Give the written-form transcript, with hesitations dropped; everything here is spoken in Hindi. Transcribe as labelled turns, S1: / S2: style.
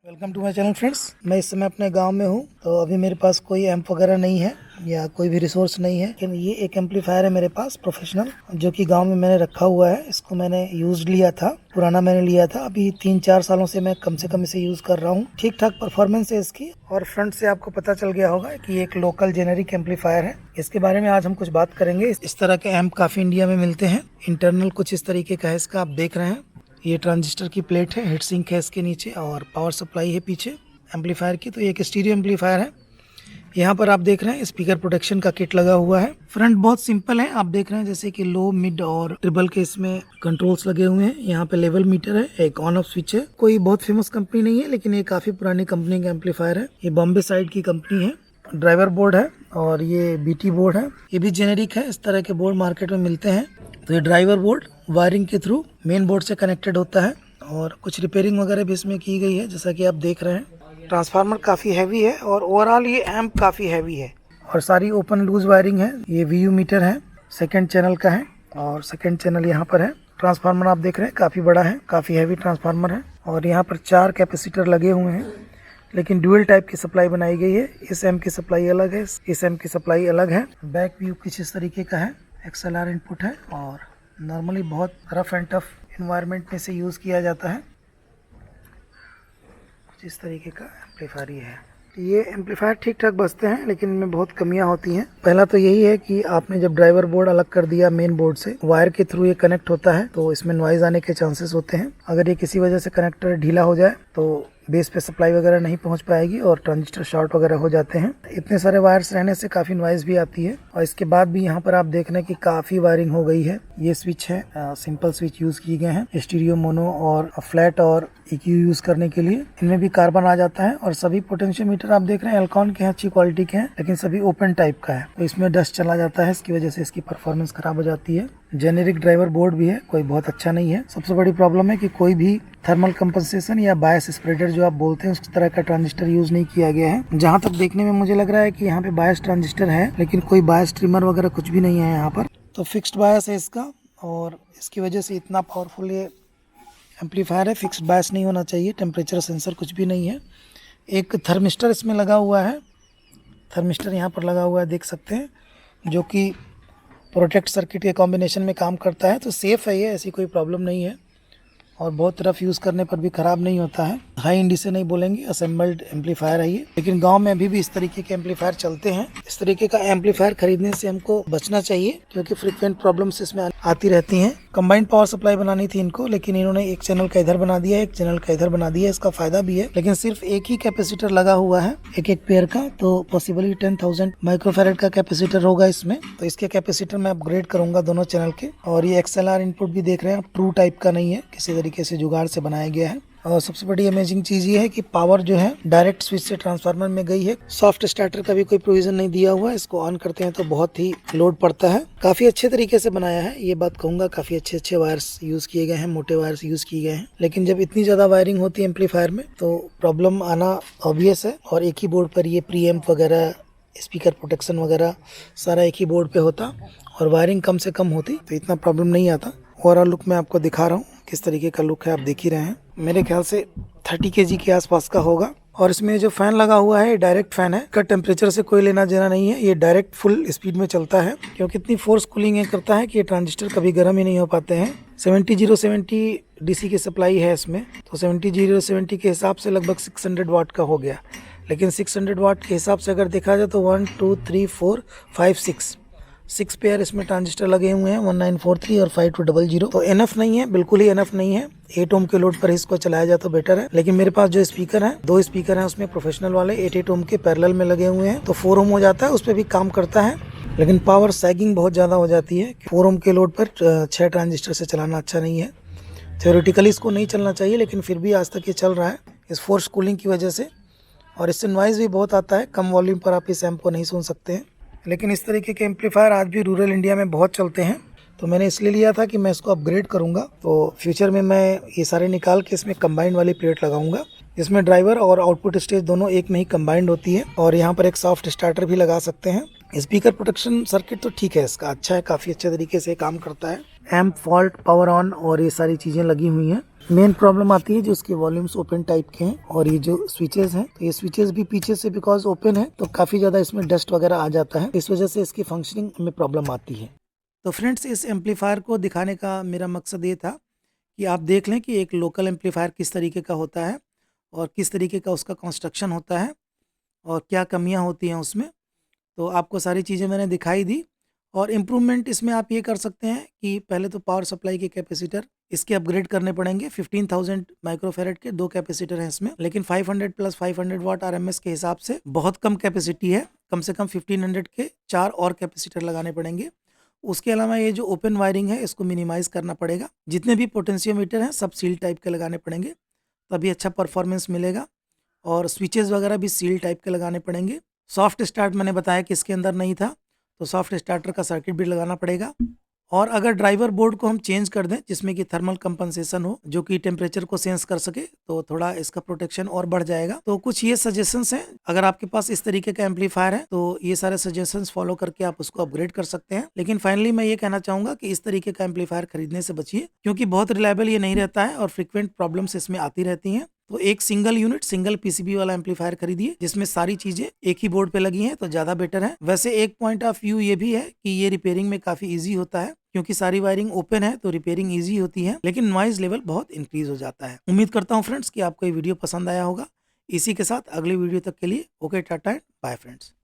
S1: Welcome to my channel friends. मैं इस समय अपने गांव में हूं, तो अभी मेरे पास कोई एम्प वगैरह नहीं है या कोई भी रिसोर्स नहीं है, लेकिन ये एक एम्पलीफायर है मेरे पास प्रोफेशनल, जो कि गांव में मैंने रखा हुआ है। इसको मैंने यूज लिया था, पुराना मैंने लिया था। अभी 3-4 सालों से मैं कम से कम इसे यूज कर रहा हूँ। ठीक ठाक परफॉर्मेंस है इसकी, और फ्रंट से आपको पता चल गया होगा कि ये एक लोकल जेनेरिक एम्पलीफायर है। इसके बारे में आज हम कुछ बात करेंगे। इस तरह के एम्प काफी इंडिया में मिलते हैं। इंटरनल कुछ इस तरीके का है इसका, आप देख रहे हैं। ये ट्रांजिस्टर की प्लेट है, हीट सिंक है इसके नीचे, और पावर सप्लाई है पीछे एम्पलीफायर की। तो ये एक स्टीरियो एम्पलीफायर है। यहाँ पर आप देख रहे हैं स्पीकर प्रोटेक्शन का किट लगा हुआ है। फ्रंट बहुत सिंपल है, आप देख रहे हैं जैसे कि लो, मिड और ट्रिपल के इसमें कंट्रोल्स लगे हुए हैं। यहाँ पे लेवल मीटर है, एक ऑन ऑफ स्विच है। कोई बहुत फेमस कंपनी नहीं है, लेकिन ये काफी पुरानी कंपनी का एम्पलीफायर है। ये बॉम्बे साइड की कंपनी है। ड्राइवर बोर्ड है और ये बीटी बोर्ड है। ये भी जेनेरिक है, इस तरह के बोर्ड मार्केट में मिलते हैं। तो ये ड्राइवर बोर्ड वायरिंग के थ्रू मेन बोर्ड से कनेक्टेड होता है, और कुछ रिपेयरिंग वगैरह भी इसमें की गई है, जैसा कि आप देख रहे हैं। ट्रांसफार्मर काफ़ी हैवी है और ओवरऑल ये एम्प काफ़ी हैवी है, और सारी ओपन लूज वायरिंग है। ये VU मीटर है, सेकंड चैनल का है, और सेकंड चैनल यहाँ पर है। ट्रांसफार्मर आप देख रहे हैं काफ़ी बड़ा है, काफ़ी हैवी ट्रांसफार्मर है। और यहाँ पर 4 कैपेसिटर लगे हुए हैं, लेकिन ड्यूअल टाइप की सप्लाई बनाई गई है। इस एम्प की सप्लाई अलग है, इस एम्प की सप्लाई अलग है। बैक व्यू कुछ इस तरीके का है। XLR इनपुट है, और नॉर्मली बहुत रफ एंड टफ इन्वायरमेंट में से यूज़ किया जाता है। इस तरीके का एम्पलीफायर ये है। ये एम्पलीफायर ठीक ठाक बजते हैं, लेकिन इनमें बहुत कमियां होती हैं। पहला तो यही है कि आपने जब ड्राइवर बोर्ड अलग कर दिया मेन बोर्ड से, वायर के थ्रू ये कनेक्ट होता है, तो इसमें नॉइज आने के चांसेस होते हैं। अगर ये किसी वजह से कनेक्टर ढीला हो जाए तो बेस पे सप्लाई वगैरह नहीं पहुंच पाएगी और ट्रांजिस्टर शॉर्ट वगैरह हो जाते हैं। इतने सारे वायर्स रहने से काफ़ी नॉइज भी आती है। और इसके बाद भी यहाँ पर आप देख रहे हैं कि काफ़ी वायरिंग हो गई है। ये स्विच है, सिंपल स्विच यूज़ किए गए हैं स्टीरियो, मोनो और फ्लैट और EQ यूज़ करने के लिए। इनमें भी कार्बन आ जाता है, और सभी पोटेंशियोमीटर आप देख रहे हैं एल्कॉन के हैं, अच्छी क्वालिटी के हैं, लेकिन सभी ओपन टाइप का है। तो इसमें डस्ट चला जाता है, इसकी वजह से इसकी परफॉर्मेंस खराब हो जाती है। जेनेरिक ड्राइवर बोर्ड भी है, कोई बहुत अच्छा नहीं है। सबसे बड़ी प्रॉब्लम है कि कोई भी थर्मल कंपनसेशन या बायस स्प्रेडर जो आप बोलते हैं, उस तरह का ट्रांजिस्टर यूज नहीं किया गया है। जहाँ तक देखने में मुझे लग रहा है कि यहाँ पे बायस ट्रांजिस्टर है, लेकिन कोई बायस ट्रिमर वगैरह कुछ भी नहीं है यहाँ पर। तो फिक्स्ड बायस है इसका, और इसकी वजह से इतना पावरफुल ये एम्पलीफायर है। फिक्स्ड बायस नहीं होना चाहिए, टेम्परेचर सेंसर कुछ भी नहीं है। एक थर्मिस्टर इसमें लगा हुआ है, थर्मिस्टर यहाँ पर लगा हुआ है, देख सकते हैं, जो कि प्रोटेक्ट सर्किट के कॉम्बिनेशन में काम करता है। तो सेफ़ है ये, ऐसी कोई प्रॉब्लम नहीं है, और बहुत रफ यूज़ करने पर भी ख़राब नहीं होता है। हाई इंडी से नहीं बोलेंगे, असेंबल्ड एम्पलीफायर है ये। लेकिन गांव में अभी भी इस तरीके के एम्पलीफायर चलते हैं। इस तरीके का एम्पलीफायर खरीदने से हमको बचना चाहिए, क्योंकि फ्रीक्वेंट प्रॉब्लम्स इसमें आती रहती हैं। कंबाइंड पावर सप्लाई बनानी थी इनको, लेकिन इन्होंने एक चैनल का इधर बना दिया, एक चैनल का इधर बना दिया। इसका फायदा भी है, लेकिन सिर्फ एक ही कैपेसिटर लगा हुआ है, एक पेयर का। तो पॉसिबली 10,000 माइक्रोफैरेड का कैपेसिटर होगा इसमें। तो इसके कैपेसिटर मैं अपग्रेड करूंगा दोनों चैनल के। और ये XLR इनपुट भी देख रहे हैं आप, ट्रू टाइप का नहीं है, किसी तरीके से जुगाड़ से बनाया गया है। और सबसे बड़ी अमेजिंग चीज़ ये है कि पावर जो है डायरेक्ट स्विच से ट्रांसफार्मर में गई है। सॉफ्ट स्टार्टर का भी कोई प्रोविजन नहीं दिया हुआ है। इसको ऑन करते हैं तो बहुत ही लोड पड़ता है। काफ़ी अच्छे तरीके से बनाया है, ये बात कहूँगा। काफ़ी अच्छे वायर्स यूज़ किए गए हैं, मोटे वायर्स यूज़ किए गए हैं। लेकिन जब इतनी ज़्यादा वायरिंग होती है एम्पलीफायर में, तो प्रॉब्लम आना ऑब्वियस है। और एक ही बोर्ड पर ये प्री एम्प वगैरह, स्पीकर प्रोटेक्शन वगैरह सारा एक ही बोर्ड पे होता, और वायरिंग कम से कम होती, तो इतना प्रॉब्लम नहीं आता। ओवरऑल लुक मैं आपको दिखा रहा हूँ, किस तरीके का लुक है आप देख ही रहे हैं। मेरे ख्याल से 30 kg के आसपास का होगा। और इसमें जो फैन लगा हुआ है, डायरेक्ट फैन है, का टेम्परेचर से कोई लेना देना नहीं है। ये डायरेक्ट फुल स्पीड में चलता है, क्योंकि इतनी फोर्स कूलिंग ये करता है कि ये ट्रांजिस्टर कभी गर्म ही नहीं हो पाते हैं। 70 DC की सप्लाई है इसमें, तो 70 के हिसाब से लगभग 600 वाट का हो गया। लेकिन 600 वाट के हिसाब से अगर देखा जाए तो 1 2 3 4 5 6 पेयर इसमें ट्रांजिस्टर लगे हुए हैं, 1943 और 5200। तो एनफ नहीं है, बिल्कुल ही एनफ नहीं है। 8 ओम के लोड पर इसको चलाया जाए तो बेटर है। लेकिन मेरे पास जो स्पीकर है, 2 स्पीकर हैं उसमें प्रोफेशनल वाले, 8 ओम के पैरेलल में लगे हुए हैं, तो 4 ओम हो जाता है, उस पर भी काम करता है। लेकिन पावर सैगिंग बहुत ज़्यादा हो जाती है। 4 ओम के लोड पर 6 ट्रांजिस्टर से चलाना अच्छा नहीं है। थ्योरेटिकली इसको नहीं चलना चाहिए, लेकिन फिर भी आज तक ये चल रहा है इस फोर्स कूलिंग की वजह से। और इससे नॉइज़ भी बहुत आता है, कम वॉल्यूम पर आप इस एम्प को नहीं सुन सकते हैं। लेकिन इस तरीके के एम्पलीफायर आज भी रूरल इंडिया में बहुत चलते हैं, तो मैंने इसलिए लिया था कि मैं इसको अपग्रेड करूंगा। तो फ्यूचर में मैं ये सारे निकाल के इसमें कंबाइंड वाली प्लेट लगाऊंगा, जिसमें ड्राइवर और आउटपुट स्टेज दोनों एक में ही कंबाइंड होती है। और यहाँ पर एक सॉफ्ट स्टार्टर भी लगा सकते हैं। स्पीकर प्रोटेक्शन सर्किट तो ठीक है, इसका अच्छा है, काफ़ी अच्छे तरीके से काम करता है। एम्प फॉल्ट, पावर ऑन और ये सारी चीज़ें लगी हुई हैं। मेन प्रॉब्लम आती है जो इसके वॉल्यूम्स ओपन टाइप के हैं और ये जो स्विचेस हैं, तो ये स्विचेस भी पीछे से बिकॉज ओपन है तो काफ़ी ज़्यादा इसमें डस्ट वगैरह आ जाता है, इस वजह से इसकी फंक्शनिंग में प्रॉब्लम आती है। तो फ्रेंड्स, इस एम्पलीफायर को दिखाने का मेरा मकसद ये था कि आप देख लें कि एक लोकल एम्पलीफायर किस तरीके का होता है और किस तरीके का उसका कंस्ट्रक्शन होता है और क्या कमियाँ होती हैं उसमें। तो आपको सारी चीज़ें मैंने दिखाई दी और इम्प्रूवमेंट इसमें आप ये कर सकते हैं कि पहले तो पावर सप्लाई के कैपेसिटर इसके अपग्रेड करने पड़ेंगे। 15,000 माइक्रोफेरेड के 2 कैपेसिटर हैं इसमें, लेकिन 500 प्लस 500 वाट आरएमएस के हिसाब से बहुत कम कैपेसिटी है। कम से कम 1500 के 4 और कैपेसिटर लगाने पड़ेंगे। उसके अलावा ये जो ओपन वायरिंग है इसको मिनिमाइज़ करना पड़ेगा। जितने भी पोटेंशियोमीटर हैं सब सील टाइप के लगाने पड़ेंगे, तभी अच्छा परफॉर्मेंस मिलेगा। और स्विचेस वगैरह भी सील टाइप के लगाने पड़ेंगे। सॉफ्ट स्टार्ट मैंने बताया कि इसके अंदर नहीं था, तो सॉफ्ट स्टार्टर का सर्किट भी लगाना पड़ेगा। और अगर ड्राइवर बोर्ड को हम चेंज कर दें जिसमें कि थर्मल कंपनसेशन हो, जो कि टेम्परेचर को सेंस कर सके, तो थोड़ा इसका प्रोटेक्शन और बढ़ जाएगा। तो कुछ ये सजेशंस हैं, अगर आपके पास इस तरीके का एम्पलीफायर है तो ये सारे सजेशंस फॉलो करके आप उसको अपग्रेड कर सकते हैं। लेकिन फाइनली मैं ये कहना चाहूंगा कि इस तरीके का एम्पलीफायर खरीदने से बचिए, क्योंकि बहुत रिलायबल ये नहीं रहता है और फ्रिक्वेंट प्रॉब्लम्स इसमें आती रहती हैं। तो एक सिंगल यूनिट, सिंगल पीसीबी वाला एम्पलीफायर खरीदिए जिसमें सारी चीजें एक ही बोर्ड पे लगी हैं, तो ज्यादा बेटर है। वैसे एक पॉइंट ऑफ व्यू ये भी है कि ये रिपेयरिंग में काफी इजी होता है, क्योंकि सारी वायरिंग ओपन है तो रिपेयरिंग इजी होती है, लेकिन नॉइज लेवल बहुत इंक्रीज हो जाता है। उम्मीद करता हूँ फ्रेंड्स कि आपको ये वीडियो पसंद आया होगा। इसी के साथ अगले वीडियो तक के लिए okay, tata and bye friends.